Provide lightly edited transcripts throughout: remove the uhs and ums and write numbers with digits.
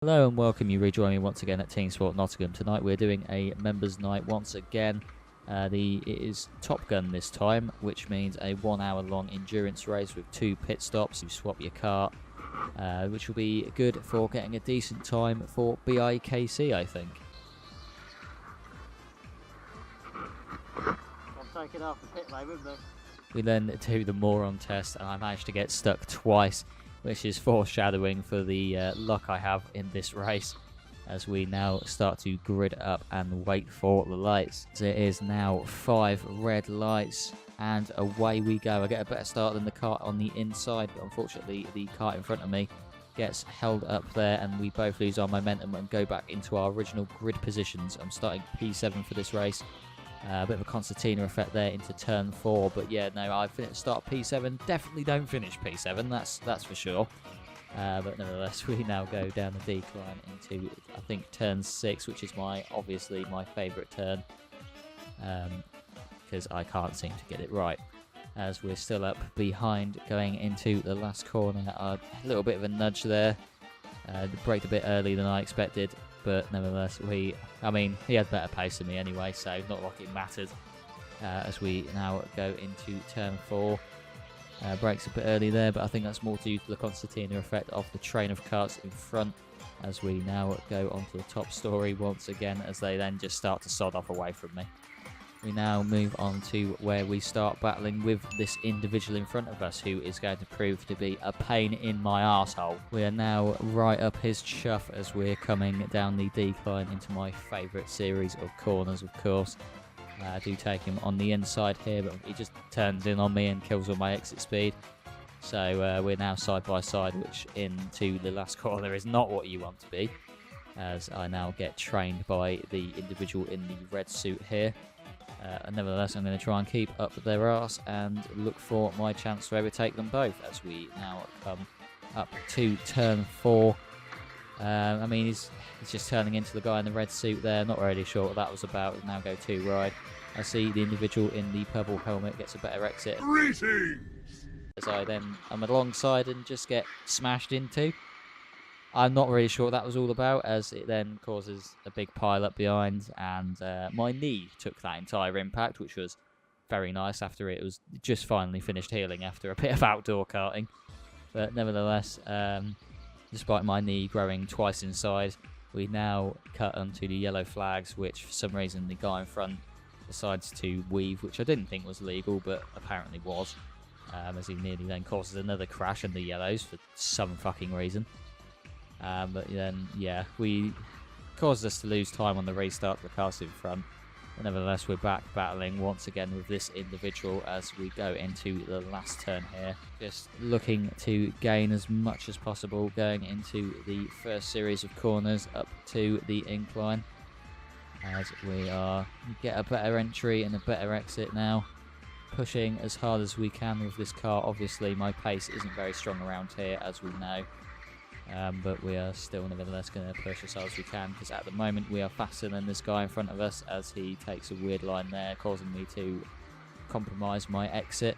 Hello and welcome, you rejoin me once again at Team Sport Nottingham. Tonight we're doing a members night once again. It is Top Gun this time, which means a 1 hour long endurance race with 2 pit stops. You swap your car, which will be good for getting a decent time for BIKC, I think. I'm taking off the pit lane with them. We then do the moron test, and I managed to get stuck twice, which is foreshadowing for the luck I have in this race as we now start to grid up and wait for the lights. It is now 5 red lights and away we go. I get a better start than the cart on the inside, but unfortunately the cart in front of me gets held up there and we both lose our momentum and go back into our original grid positions. I'm starting P7 for this race. A bit of a concertina effect there into turn 4, but yeah, no, I start P7. Definitely don't finish P7. That's for sure. But nevertheless, we now go down the decline into I think turn 6, which is obviously my favourite turn, because I can't seem to get it right. As we're still up behind going into the last corner, a little bit of a nudge there. Braked a bit early than I expected. But nevertheless, he had better pace than me anyway, so not like it mattered. As we now go into turn 4. Brakes a bit early there, but I think that's more due to the concertina effect of the train of carts in front. As we now go onto the top story once again, as they then just start to sod off away from me. We now move on to where we start battling with this individual in front of us, who is going to prove to be a pain in my arsehole. We are now right up his chuff as we're coming down the decline into my favourite series of corners, of course. I do take him on the inside here, but he just turns in on me and kills all my exit speed. So we're now side by side, which into the last corner is not what you want to be, as I now get trained by the individual in the red suit here. Nevertheless, I'm going to try and keep up their arse and look for my chance to overtake them both as we now come up to turn 4. He's just turning into the guy in the red suit there. Not really sure what that was about. We'll now go 2 wide. I see the individual in the purple helmet gets a better exit. Greetings! As I'm alongside and just get smashed into. I'm not really sure what that was all about, as it then causes a big pile up behind, and my knee took that entire impact, which was very nice after it was just finally finished healing after a bit of outdoor karting. But nevertheless, despite my knee growing twice in size, we now cut onto the yellow flags, which for some reason the guy in front decides to weave, which I didn't think was legal, but apparently was, as he nearly then causes another crash in the yellows for some fucking reason. But then, yeah, we caused us to lose time on the restart of the cars in front. But nevertheless, we're back battling once again with this individual as we go into the last turn here. Just looking to gain as much as possible going into the first series of corners up to the incline. As we get a better entry and a better exit now. Pushing as hard as we can with this car. Obviously, my pace isn't very strong around here, as we know. But we are still nevertheless going to push as hard as we can, because at the moment we are faster than this guy in front of us, as he takes a weird line there, causing me to compromise my exit.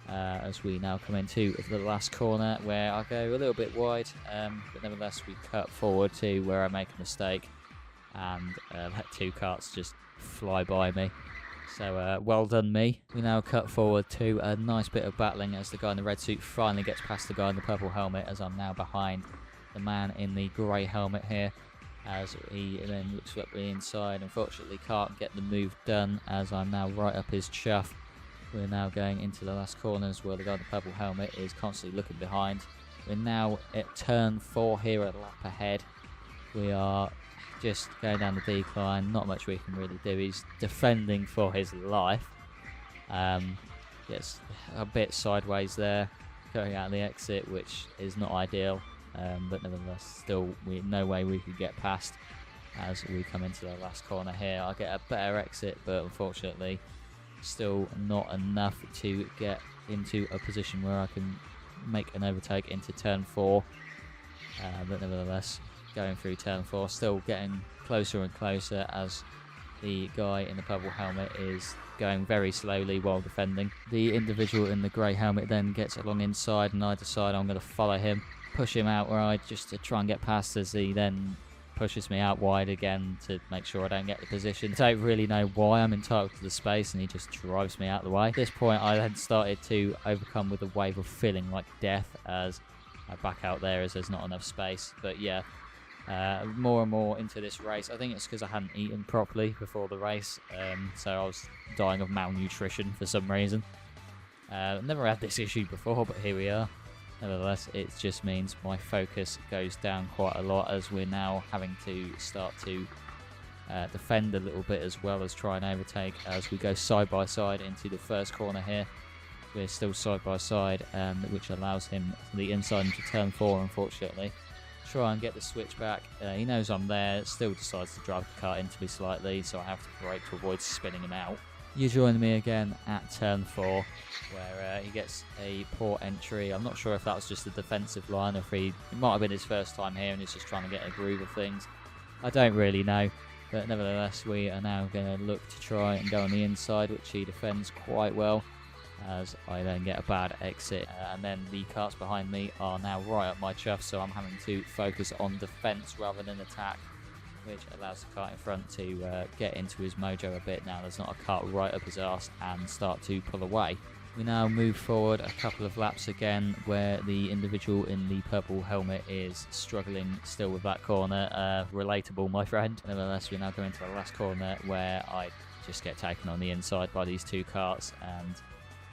As we now come into the last corner, where I go a little bit wide, but nevertheless we cut forward to where I make a mistake and let 2 carts just fly by me. So well done me. We now cut forward to a nice bit of battling as the guy in the red suit finally gets past the guy in the purple helmet, as I'm now behind the man in the grey helmet here, as he then looks up the inside. Unfortunately can't get the move done, as I'm now right up his chuff. We're now going into the last corners where the guy in the purple helmet is constantly looking behind. We're now at turn 4 here, a lap ahead. We are just going down the decline, not much we can really do. He's defending for his life. Gets a bit sideways there, going out the exit, which is not ideal. But nevertheless, still no way we could get past as we come into the last corner here. I get a better exit, but unfortunately still not enough to get into a position where I can make an overtake into turn 4. But nevertheless, going through turn 4, still getting closer and closer as the guy in the purple helmet is going very slowly while defending. The individual in the grey helmet then gets along inside, and I decide I'm going to follow him push him out wide just to try and get past, as he then pushes me out wide again to make sure I don't get the position. I don't really know why I'm entitled to the space, and he just drives me out of the way. At this point, I then started to overcome with a wave of feeling like death as I back out there as there's not enough space. But yeah, more and more into this race. I think it's because I hadn't eaten properly before the race, so I was dying of malnutrition for some reason. Never had this issue before, but here we are. Nevertheless, it just means my focus goes down quite a lot, as we're now having to start to defend a little bit as well as try and overtake as we go side by side into the first corner here. We're still side by side, which allows him to the inside into turn 4, unfortunately. Try and get the switch back. He knows I'm there, still decides to drive the car into me slightly, so I have to brake to avoid spinning him out. You join me again at turn 4, where he gets a poor entry. I'm not sure if that was just a defensive line, or if it might have been his first time here and he's just trying to get a groove of things. I don't really know, but nevertheless we are now going to look to try and go on the inside, which he defends quite well, as I then get a bad exit, and then the carts behind me are now right up my chuff, so I'm having to focus on defence rather than attack, which allows the cart in front to get into his mojo a bit now there's not a cart right up his arse and start to pull away. We now move forward a couple of laps again, where the individual in the purple helmet is struggling still with that corner. Relatable, my friend. Nevertheless, we now go into the last corner, where I just get taken on the inside by these two carts, and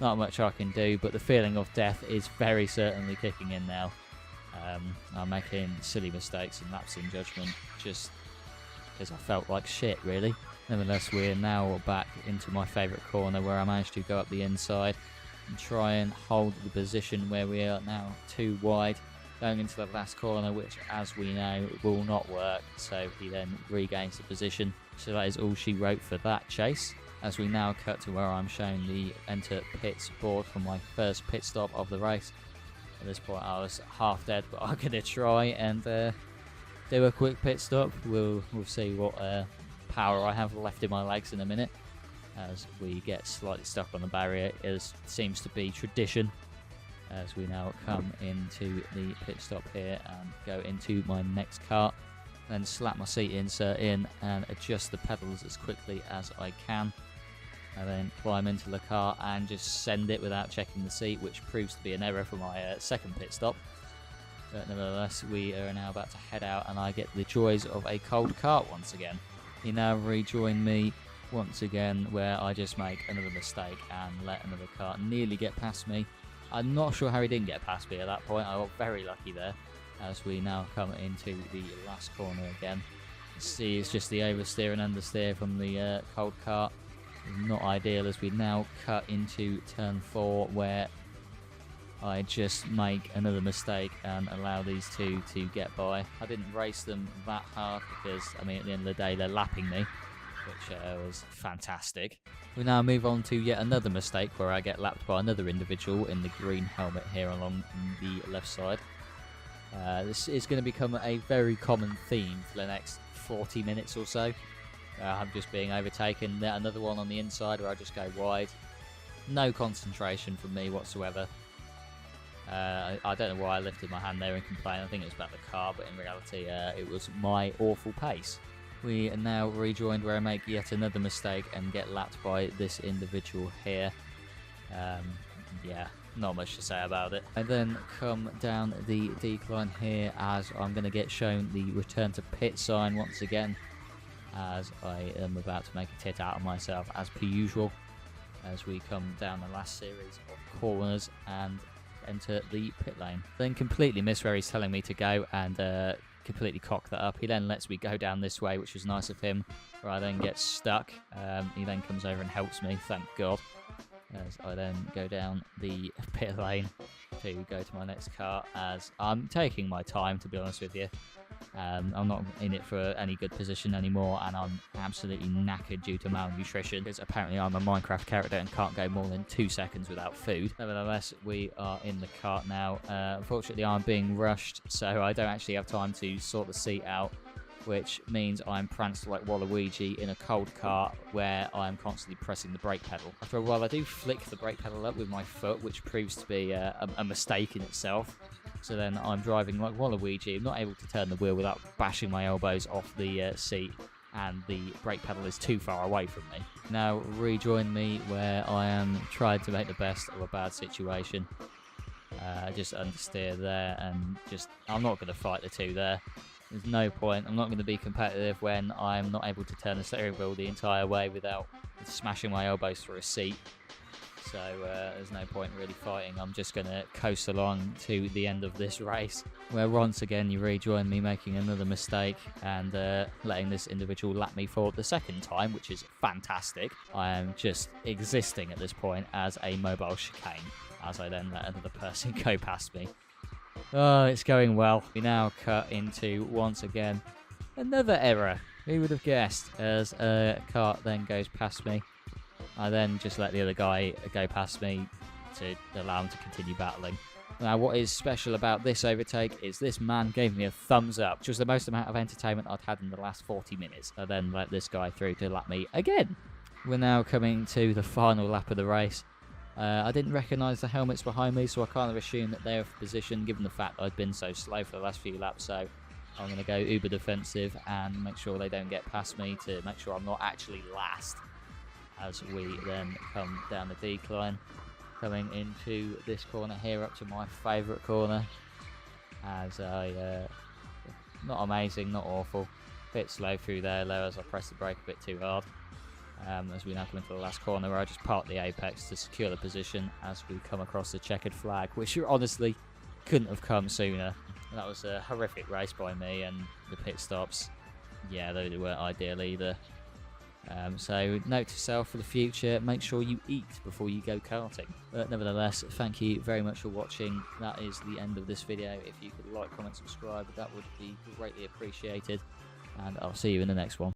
not much I can do, but the feeling of death is very certainly kicking in now. I'm making silly mistakes and lapsing judgment, just because I felt like shit, really. Nevertheless, we're now back into my favourite corner, where I managed to go up the inside and try and hold the position where we are now too wide, going into the last corner, which, as we know, will not work, so he then regains the position. So that is all she wrote for that chase, as we now cut to where I'm showing the enter pits board for my first pit stop of the race. At this point I was half dead, but I'm going to try and do a quick pit stop. We'll see what power I have left in my legs in a minute, as we get slightly stuck on the barrier, as seems to be tradition, as we now come into the pit stop here and go into my next cart, then slap my seat insert in and adjust the pedals as quickly as I can, and then climb into the car and just send it without checking the seat, which proves to be an error for my second pit stop. But nevertheless, we are now about to head out, and I get the joys of a cold cart once again. He now rejoined me once again, where I just make another mistake and let another cart nearly get past me. I'm not sure how he didn't get past me at that point. I got very lucky there, as we now come into the last corner again. See, it's just the oversteer and understeer from the cold cart. Not ideal, as we now cut into turn 4, where I just make another mistake and allow these two to get by. I didn't race them that hard because, I mean, at the end of the day, they're lapping me, which was fantastic. We now move on to yet another mistake, where I get lapped by another individual in the green helmet here along the left side. This is going to become a very common theme for the next 40 minutes or so. I'm just being overtaken. Another one on the inside where I just go wide. No concentration from me whatsoever. I don't know why I lifted my hand there and complained. I think it was about the car, but in reality it was my awful pace. We are now rejoined, where I make yet another mistake and get lapped by this individual here. Yeah, not much to say about it. I then come down the decline here, as I'm going to get shown the return to pit sign once again, as I am about to make a tit out of myself as per usual, as we come down the last series of corners and enter the pit lane. Then completely miss where he's telling me to go and completely cock that up. He then lets me go down this way, which was nice of him, where I then get stuck. He then comes over and helps me, thank God, as I then go down the pit lane to go to my next car, as I'm taking my time, to be honest with you. I'm not in it for any good position anymore, and I'm absolutely knackered due to malnutrition, because apparently I'm a Minecraft character and can't go more than 2 seconds without food. Nevertheless, we are in the cart now. Unfortunately, I'm being rushed, so I don't actually have time to sort the seat out, which means I'm pranced like Waluigi in a cold cart, where I'm constantly pressing the brake pedal. After a while, I do flick the brake pedal up with my foot, which proves to be a mistake in itself. So then I'm driving like Waluigi. I'm not able to turn the wheel without bashing my elbows off the seat, and the brake pedal is too far away from me. Now rejoin me where I am trying to make the best of a bad situation. Just understeer there, and I'm not going to fight the two there. There's no point. I'm not going to be competitive when I'm not able to turn the steering wheel the entire way without smashing my elbows through a seat. So there's no point really fighting. I'm just going to coast along to the end of this race, where once again you rejoin me making another mistake and letting this individual lap me for the second time, which is fantastic. I am just existing at this point as a mobile chicane, as I then let another person go past me. Oh, it's going well. We now cut into, once again, another error. Who would have guessed? As a cart then goes past me, I then just let the other guy go past me to allow him to continue battling. Now, what is special about this overtake is this man gave me a thumbs up, which was the most amount of entertainment I'd had in the last 40 minutes. I then let this guy through to lap me again. We're now coming to the final lap of the race. I didn't recognise the helmets behind me, so I kind of assumed that they were for position, given the fact I'd been so slow for the last few laps. So I'm going to go uber defensive and make sure they don't get past me, to make sure I'm not actually last, as we then come down the decline, coming into this corner here, up to my favourite corner, as I, not amazing, not awful, bit slow through there though, as I press the brake a bit too hard. As we now come into the last corner, where I just park the apex to secure the position as we come across the checkered flag, which honestly couldn't have come sooner. That was a horrific race by me, and the pit stops, yeah, they weren't ideal either. So note to self for the future, make sure you eat before you go karting. But nevertheless, thank you very much for watching. That is the end of this video. If you could like, comment, subscribe, that would be greatly appreciated. And I'll see you in the next one.